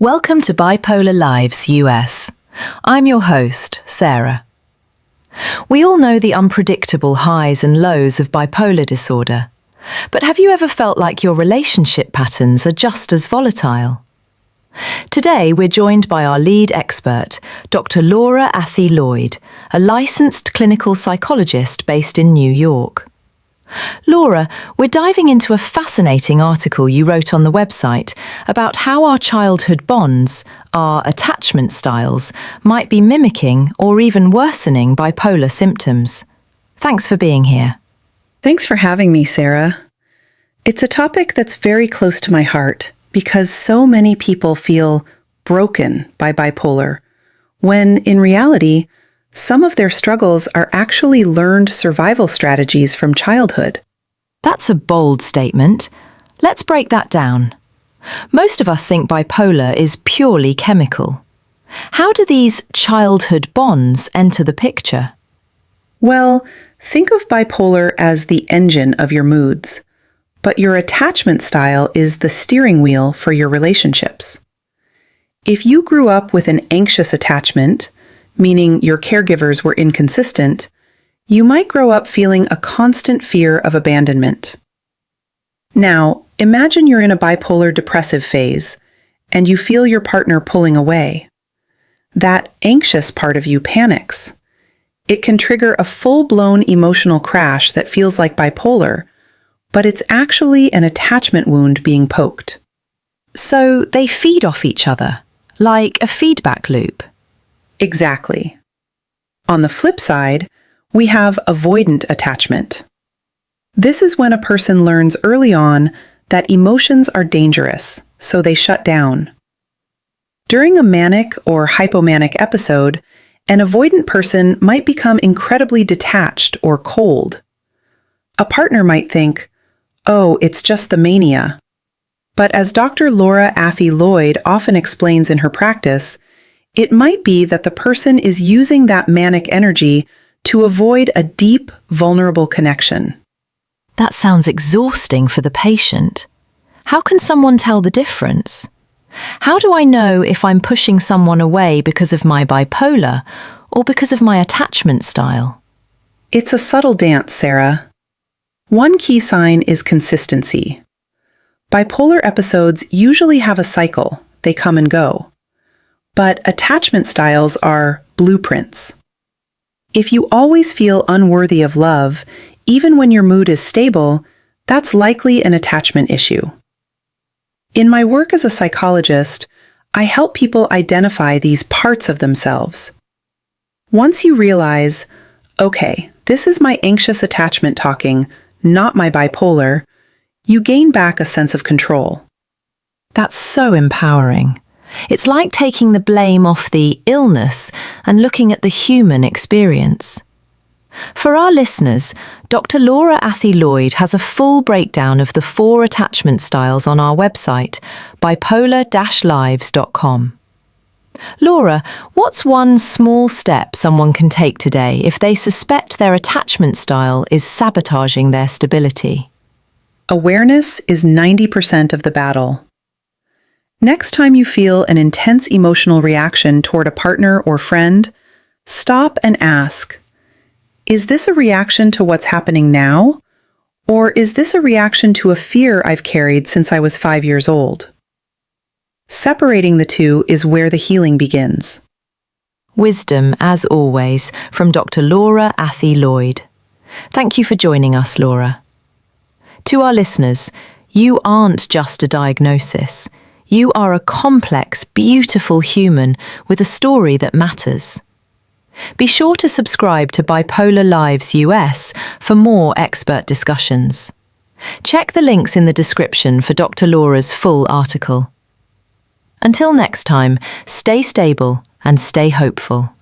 Welcome to Bipolar Lives US. I'm your host, Sarah. We all know the unpredictable highs and lows of bipolar disorder, but have you ever felt like your relationship patterns are just as volatile? Today, we're joined by our lead expert, Dr. Laura Athey-Lloyd, a licensed clinical psychologist based in New York. Laura, we're diving into a fascinating article you wrote on the website about how our childhood bonds, our attachment styles, might be mimicking or even worsening bipolar symptoms. Thanks for being here. Thanks for having me, Sarah. It's a topic that's very close to my heart because so many people feel broken by bipolar, when in reality, some of their struggles are actually learned survival strategies from childhood. That's a bold statement. Let's break that down. Most of us think bipolar is purely chemical. How do these childhood bonds enter the picture? Well, think of bipolar as the engine of your moods, but your attachment style is the steering wheel for your relationships. If you grew up with an anxious attachment, meaning your caregivers were inconsistent, you might grow up feeling a constant fear of abandonment. Now, imagine you're in a bipolar depressive phase, and you feel your partner pulling away. That anxious part of you panics. It can trigger a full-blown emotional crash that feels like bipolar, but it's actually an attachment wound being poked. So they feed off each other, like a feedback loop. Exactly. On the flip side, we have avoidant attachment. This is when a person learns early on that emotions are dangerous, so they shut down. During a manic or hypomanic episode, an avoidant person might become incredibly detached or cold. A partner might think, "Oh, it's just the mania." But as Dr. Laura Athey-Lloyd often explains in her practice, it might be that the person is using that manic energy to avoid a deep, vulnerable connection. That sounds exhausting for the patient. How can someone tell the difference? How do I know if I'm pushing someone away because of my bipolar or because of my attachment style? It's a subtle dance, Sarah. One key sign is consistency. Bipolar episodes usually have a cycle, they come and go. But attachment styles are blueprints. If you always feel unworthy of love, even when your mood is stable, that's likely an attachment issue. In my work as a psychologist, I help people identify these parts of themselves. Once you realize, okay, this is my anxious attachment talking, not my bipolar, you gain back a sense of control. That's so empowering. It's like taking the blame off the illness and looking at the human experience. For our listeners, Dr. Laura Athey-Lloyd has a full breakdown of the 4 attachment styles on our website, bipolar-lives.com. Laura, what's one small step someone can take today if they suspect their attachment style is sabotaging their stability? Awareness is 90% of the battle. Next time you feel an intense emotional reaction toward a partner or friend, stop and ask, is this a reaction to what's happening now? Or is this a reaction to a fear I've carried since I was 5 years old? Separating the two is where the healing begins. Wisdom, as always, from Dr. Laura Athey-Lloyd. Thank you for joining us, Laura. To our listeners, you aren't just a diagnosis. You are a complex, beautiful human with a story that matters. Be sure to subscribe to Bipolar Lives US for more expert discussions. Check the links in the description for Dr. Laura's full article. Until next time, stay stable and stay hopeful.